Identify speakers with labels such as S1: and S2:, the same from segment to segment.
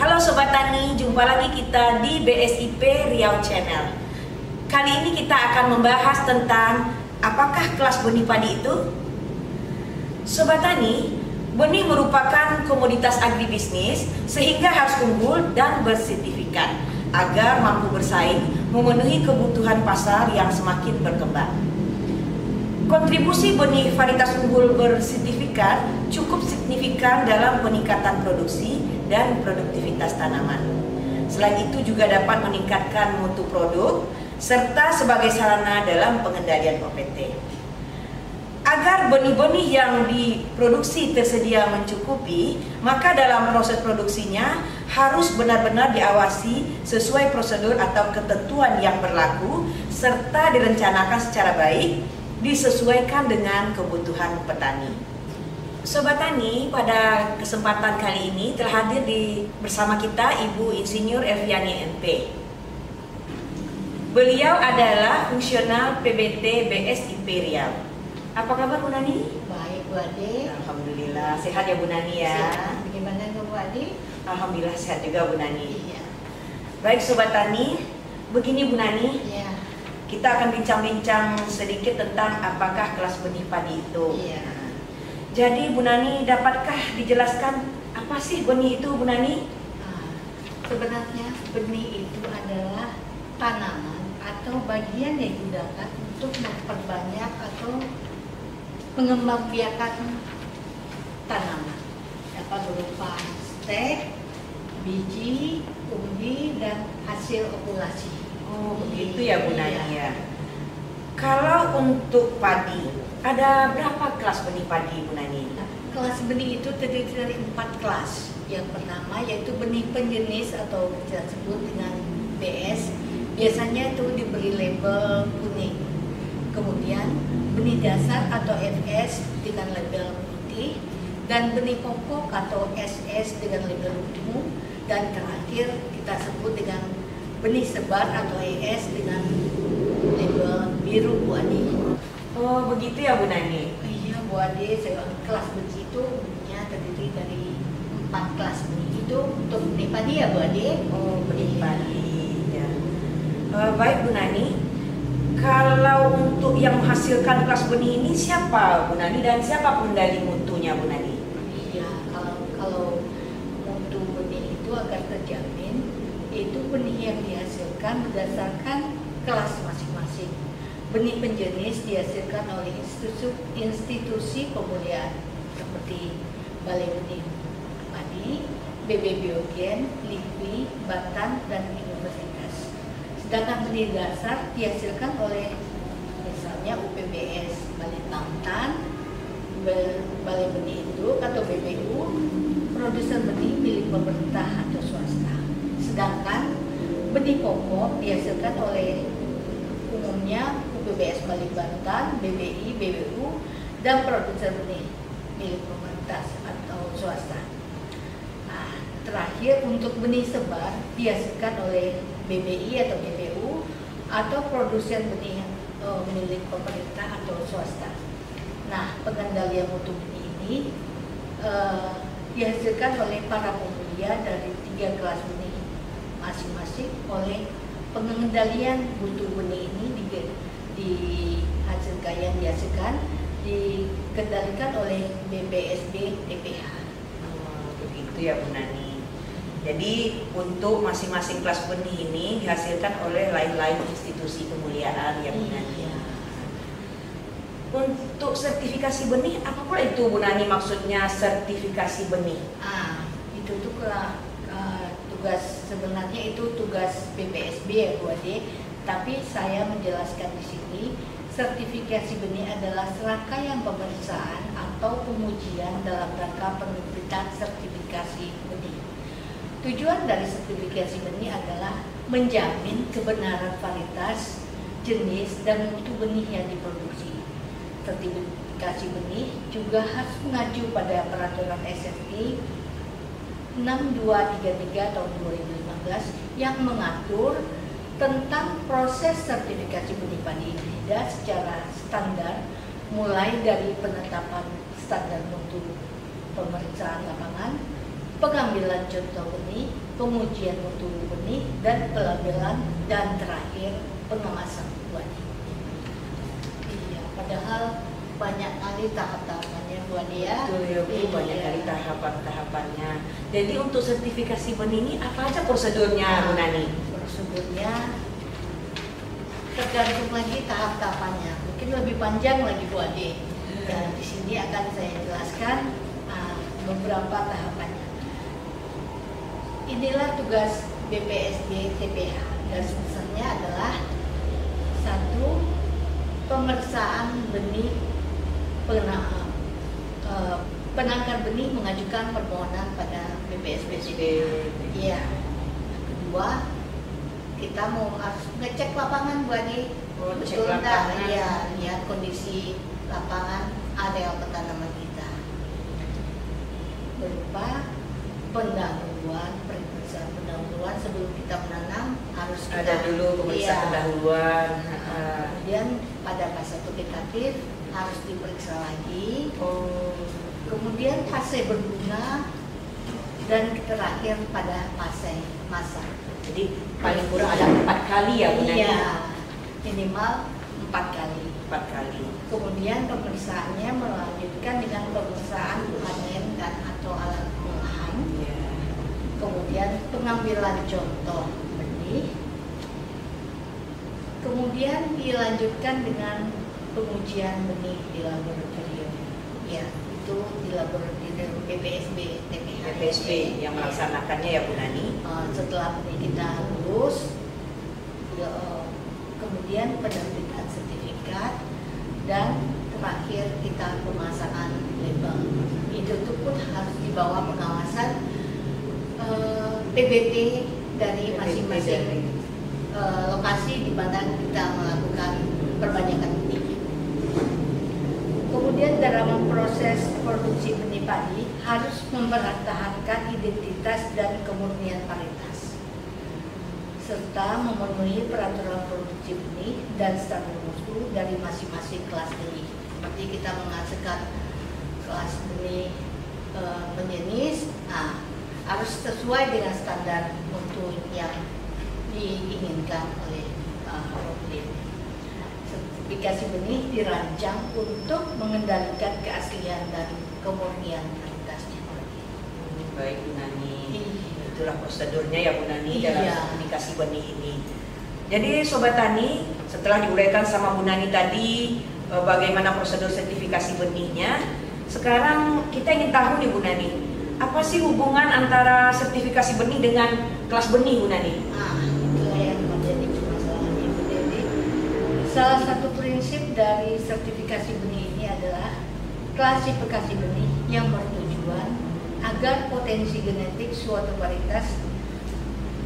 S1: Halo Sobat Tani, jumpa lagi kita di BSIP Riau Channel. Kali ini kita akan membahas tentang apakah kelas benih padi itu? Sobat Tani, benih merupakan komoditas agribisnis sehingga harus unggul dan bersertifikat agar mampu bersaing memenuhi kebutuhan pasar yang semakin berkembang. Kontribusi benih varietas unggul bersertifikat cukup signifikan dalam peningkatan produksi dan produktivitas tanaman. Selain itu juga dapat meningkatkan mutu produk serta sebagai sarana dalam pengendalian OPT. Agar benih-benih yang diproduksi tersedia mencukupi, maka dalam proses produksinya harus benar-benar diawasi sesuai prosedur atau ketentuan yang berlaku serta direncanakan secara baik, disesuaikan dengan kebutuhan petani. Sobat Tani, pada kesempatan kali ini telah hadir bersama kita Ibu Insinyur Elviani MP. Beliau adalah fungsional PBT BSIP Riau. Apa kabar Bu Nani?
S2: Baik Bu Ade.
S1: Alhamdulillah, sehat ya Bu Nani ya?
S2: Sehat. Bagaimana Bu Ade?
S1: Alhamdulillah sehat juga Bu Nani.
S2: Iya.
S1: Baik Sobat Tani, begini Bu Nani.
S2: Iya.
S1: Kita akan bincang-bincang sedikit tentang apakah kelas benih padi itu.
S2: Iya.
S1: Jadi Bu Nani, dapatkah dijelaskan apa sih benih itu Bu Nani?
S2: Sebenarnya benih itu adalah tanaman atau bagian yang digunakan untuk memperbanyak atau mengembangbiakan tanaman. Dapat berupa stek, biji, umbi, dan hasil okulasi.
S1: Oh begitu ya Bu Nani
S2: Iya.
S1: ya. Kalau untuk padi, ada berapa kelas benih padi Bu Nani?
S2: Kelas benih itu terdiri dari 4 kelas. Yang pertama yaitu benih penjenis atau kita sebut dengan BS. Biasanya itu diberi label kuning. Kemudian benih dasar atau FS dengan label putih, dan benih pokok atau SS dengan label ungu, dan terakhir kita sebut dengan benih sebar atau ES dengan label biru Bu Ade.
S1: Oh begitu ya Bu Nani.
S2: Iya Bu Ade, kelas benih itu benihnya terdiri dari 4 kelas benih itu untuk benih padi ya Bu Ade.
S1: Oh benih padi ya. Baik Bu Nani. Kalau untuk yang menghasilkan kelas benih ini siapa Bu Nani dan siapa pengendali mutunya Bu Nani?
S2: Iya, kalau mutu benih itu agar terjamin, itu benih yang dihasilkan berdasarkan kelas masing-masing. Benih penjenis dihasilkan oleh institusi pemulihan seperti Balai Benih Padi, BB Biogen, LIPI, Batan, dan Universitas. Sedangkan benih dasar dihasilkan oleh misalnya UPBS, Balai Tamtan, Balai Benih Induk atau BBU, produsen benih milik pemerintah atau swasta. Sedangkan benih pokok dihasilkan oleh umumnya UPBS Bali Banten, BBI, BBU, dan produsen benih milik pemerintah atau swasta. Nah, terakhir untuk benih sebar dihasilkan oleh BBI atau BBU atau produsen benih milik pemerintah atau swasta. Nah, pengendalian mutu benih ini dihasilkan oleh para pemulia dari 3 kelas benih masing-masing. Oleh pengendalian mutu benih ini dihasilkan dikendalikan oleh BPSB TPH.
S1: Begitu ya Bu Nani. Jadi untuk masing-masing kelas benih ini dihasilkan oleh lain-lain institusi pemuliaan ya Bu Nani.
S2: Iya.
S1: Untuk sertifikasi benih, apa pula itu Bu Nani maksudnya sertifikasi benih?
S2: Itu tuh tugas, sebenarnya itu tugas BPSB ya Bu Ade. Tapi saya menjelaskan di sini, sertifikasi benih adalah serangkaian pemeriksaan atau pengujian dalam rangka penerbitan sertifikasi benih. Tujuan dari sertifikasi benih adalah menjamin kebenaran varietas, jenis, dan mutu benih yang diproduksi. Sertifikasi benih juga harus mengacu pada peraturan SFI 6233 tahun 2015 yang mengatur tentang proses sertifikasi benih padi hibrida secara standar, mulai dari penetapan standar mutu, pemeriksaan lapangan, pengambilan contoh benih, pengujian mutu benih, dan pelabelan, dan terakhir pengemasan buahnya. Iya, padahal banyak kali tahap-tahapannya Bu Ade ya.
S1: Betul ya Bu, banyak kali tahapan-tahapannya. Jadi untuk sertifikasi benih ini apa aja prosedurnya Bu Nani?
S2: Prosedurnya tergantung lagi tahap-tahapannya. Mungkin lebih panjang lagi Bu Ade. Dan di sini akan saya jelaskan beberapa tahapannya. Inilah tugas BPSD TPH. Dan sebesarnya adalah 1. Pemeriksaan benih penangkar benih mengajukan permohonan pada BPSD. Iya. Kedua, kita mau harus ngecek lapangan Bu Ade.
S1: Cek lapangan.
S2: Iya, lihat kondisi lapangan areal petanaman kita. Berupa pendahuluan, pemeriksaan pendahuluan sebelum kita menanam harus kita
S1: Ada dulu pemeriksaan pendahuluan.
S2: Kemudian pada fase vegetatif harus diperiksa lagi. Kemudian fase berbunga, dan terakhir pada fase masak.
S1: Jadi paling kurang ada 4 kali ya Bu Nani?
S2: Iya, minimal 4 kali.
S1: 4 kali.
S2: Kemudian pemeriksaannya melanjutkan dengan pemeriksaan panen dan atau alat pengolahan.
S1: Ya.
S2: Kemudian pengambilan contoh benih. Kemudian dilanjutkan dengan pengujian benih di laboratorium. Ya, itu di laboratorium BPSB TPH.
S1: BPSB yang melaksanakannya ya Bu Nani?
S2: Setelah benih kita lulus, kemudian penerbitan sertifikat, dan terakhir kita pemasangan label. Itu tuh pun harus dibawa pengawasan PBT dari masing-masing lokasi di mana kita melakukan perbanyakan benih. Kemudian dalam proses produksi benih padi harus mempertahankan identitas dan kemurnian varietas, serta memenuhi peraturan produksi benih dan standar mutu dari masing-masing kelas benih. Seperti kita menghasilkan kelas benih menjenis, harus sesuai dengan standar mutu yang diinginkan oleh Proklin. Sertifikasi benih dirancang untuk mengendalikan keaslian dan kemurnian varietasnya.
S1: Baik Bu Nani. Itulah prosedurnya ya Bu Nani dalam sertifikasi benih ini. Jadi Sobat Tani, setelah diuraikan sama Bu Nani tadi bagaimana prosedur sertifikasi benihnya, sekarang kita ingin tahu nih Bu Nani, apa sih hubungan antara sertifikasi benih dengan kelas benih Bu Nani?
S2: Itulah yang menjadi permasalahannya Bu Dede. Salah satu prinsip dari sertifikasi benih ini adalah klasifikasi benih yang bertujuan agar potensi genetik suatu varietas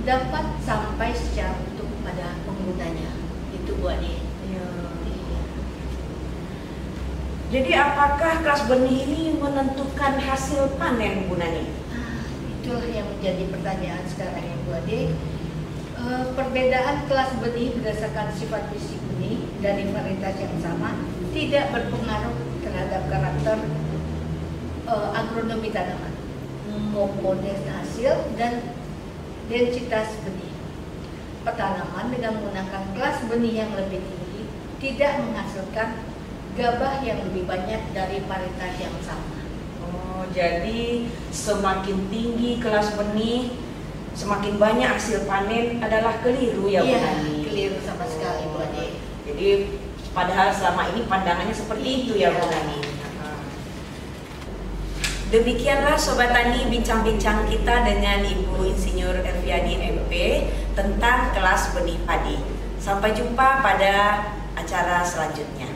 S2: dapat sampai secara utuh pada penggunanya. Itu Bu Ade.
S1: Iya. Jadi apakah kelas benih ini menentukan hasil panen Bu Nani?
S2: Itulah yang menjadi pertanyaan sekarang ya Bu Ade. Perbedaan kelas benih berdasarkan sifat fisik benih dari varietas yang sama tidak berpengaruh terhadap karakter agronomi tanaman, komponen hasil, dan densitas benih. Petanaman dengan menggunakan kelas benih yang lebih tinggi tidak menghasilkan gabah yang lebih banyak dari varietas yang sama.
S1: Jadi semakin tinggi kelas benih, semakin banyak hasil panen adalah keliru ya Bu Nani?
S2: Keliru sama sekali Bu Ade.
S1: Jadi padahal selama ini pandangannya seperti itu ya Bu Nani. Demikianlah Sobat Tani bincang-bincang kita dengan Ibu Insinyur Elviani MP tentang kelas benih padi. Sampai jumpa pada acara selanjutnya.